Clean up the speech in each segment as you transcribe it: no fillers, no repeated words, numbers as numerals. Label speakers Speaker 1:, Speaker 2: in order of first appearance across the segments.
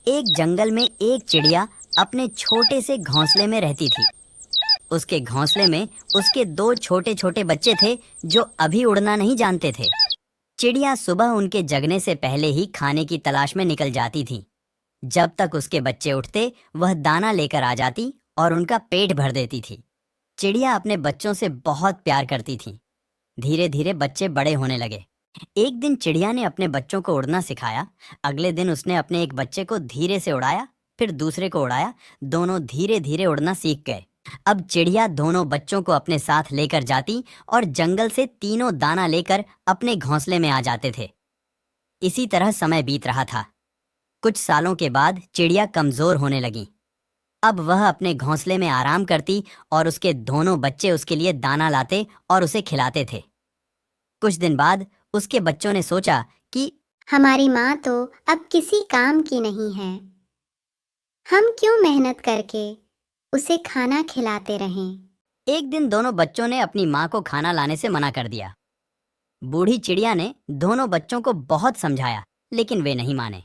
Speaker 1: एक जंगल में एक चिड़िया अपने छोटे से घोंसले में रहती थी। उसके घोंसले में उसके दो छोटे छोटे बच्चे थे जो अभी उड़ना नहीं जानते थे। चिड़िया सुबह उनके जगने से पहले ही खाने की तलाश में निकल जाती थी। जब तक उसके बच्चे उठते वह दाना लेकर आ जाती और उनका पेट भर देती थी। चिड़िया अपने बच्चों से बहुत प्यार करती थी। धीरे धीरे बच्चे बड़े होने लगे। एक दिन चिड़िया ने अपने बच्चों को उड़ना सिखाया। अगले दिन उसने अपने एक बच्चे को धीरे से उड़ाया, फिर दूसरे को उड़ाया। दोनों धीरे धीरे उड़ना सीख गए। अब चिड़िया दोनों बच्चों को अपने साथ लेकर जाती और जंगल से तीनों दाना लेकर अपने घोंसले में आ जाते थे। इसी तरह समय बीत रहा था। कुछ सालों के बाद चिड़िया कमजोर होने लगी। अब वह अपने घोंसले में आराम करती और उसके दोनों बच्चे उसके लिए दाना लाते और उसे खिलाते थे। कुछ दिन बाद उसके बच्चों ने सोचा कि
Speaker 2: हमारी माँ तो अब किसी काम की नहीं है, हम क्यों मेहनत करके उसे खाना खिलाते रहें।
Speaker 1: एक दिन दोनों बच्चों ने अपनी माँ को खाना लाने से मना कर दिया। बूढ़ी चिड़िया ने दोनों बच्चों को बहुत समझाया, लेकिन वे नहीं माने।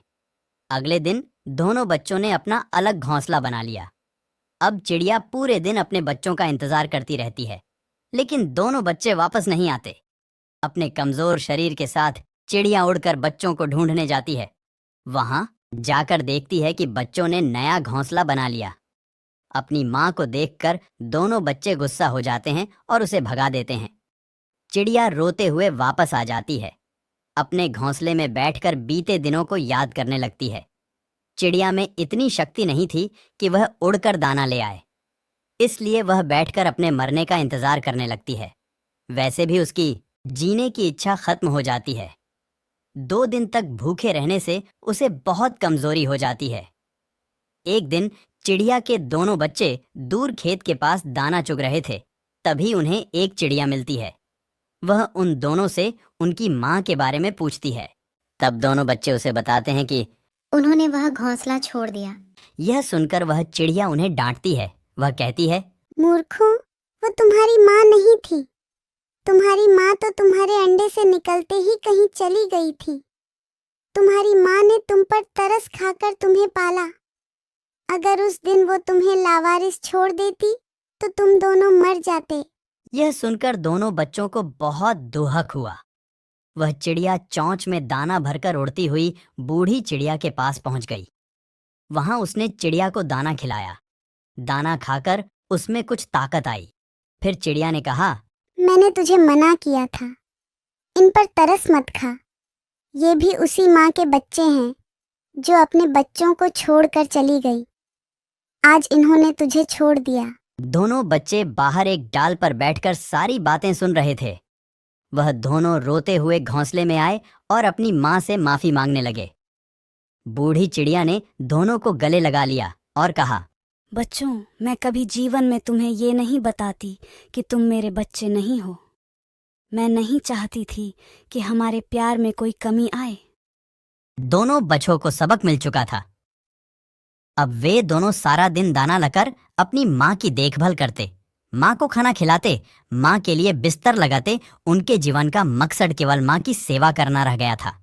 Speaker 1: अगले दिन दोनों बच्चों ने अपना अलग घोंसला बना लिया। अब चिड़िया पूरे दिन अपने बच्चों का इंतजार करती रहती है, लेकिन दोनों बच्चे वापस नहीं आते। अपने कमजोर शरीर के साथ चिड़िया उड़कर बच्चों को ढूंढने जाती है। वहां जाकर देखती है कि बच्चों ने नया घोंसला बना लिया। अपनी माँ को देखकर दोनों बच्चे गुस्सा हो जाते हैं और उसे भगा देते हैं। चिड़िया रोते हुए वापस आ जाती है। अपने घोंसले में बैठकर बीते दिनों को याद करने लगती है। चिड़िया में इतनी शक्ति नहीं थी कि वह उड़कर दाना ले आए, इसलिए वह बैठकर अपने मरने का इंतजार करने लगती है। वैसे भी उसकी जीने की इच्छा खत्म हो जाती है। 2 दिन तक भूखे रहने से उसे बहुत कमजोरी हो जाती है। एक दिन चिड़िया के दोनों बच्चे दूर खेत के पास दाना चुग रहे थे। तभी उन्हें एक चिड़िया मिलती है। वह उन दोनों से उनकी माँ के बारे में पूछती है। तब दोनों बच्चे उसे बताते हैं कि
Speaker 2: उन्होंने वह घोंसला छोड़ दिया।
Speaker 1: यह सुनकर वह चिड़िया उन्हें डांटती है। वह कहती है,
Speaker 2: मूर्खों, वो तुम्हारी माँ नहीं थी। तुम्हारी माँ तो तुम्हारे अंडे से निकलते ही कहीं चली गई थी। तुम्हारी माँ ने तुम पर तरस खाकर तुम्हें पाला। अगर उस दिन वो तुम्हें लावारिस छोड़ देती तो तुम दोनों मर जाते।
Speaker 1: यह सुनकर दोनों बच्चों को बहुत दुहक हुआ। वह चिड़िया चोंच में दाना भरकर उड़ती हुई बूढ़ी चिड़िया के पास पहुंच गई। वहां उसने चिड़िया को दाना खिलाया। दाना खाकर उसमें कुछ ताकत आई। फिर चिड़िया ने कहा,
Speaker 2: मैंने तुझे मना किया था, इन पर तरस मत खा। ये भी उसी माँ के बच्चे हैं जो अपने बच्चों को छोड़कर चली गई। आज इन्होंने तुझे छोड़ दिया।
Speaker 1: दोनों बच्चे बाहर एक डाल पर बैठकर सारी बातें सुन रहे थे। वह दोनों रोते हुए घोंसले में आए और अपनी माँ से माफी मांगने लगे। बूढ़ी चिड़िया ने दोनों को गले लगा लिया और कहा,
Speaker 3: बच्चों, मैं कभी जीवन में तुम्हें ये नहीं बताती कि तुम मेरे बच्चे नहीं हो। मैं नहीं चाहती थी कि हमारे प्यार में कोई कमी आए।
Speaker 1: दोनों बच्चों को सबक मिल चुका था। अब वे दोनों सारा दिन दाना लाकर अपनी माँ की देखभाल करते, माँ को खाना खिलाते, माँ के लिए बिस्तर लगाते। उनके जीवन का मकसद केवल माँ की सेवा करना रह गया था।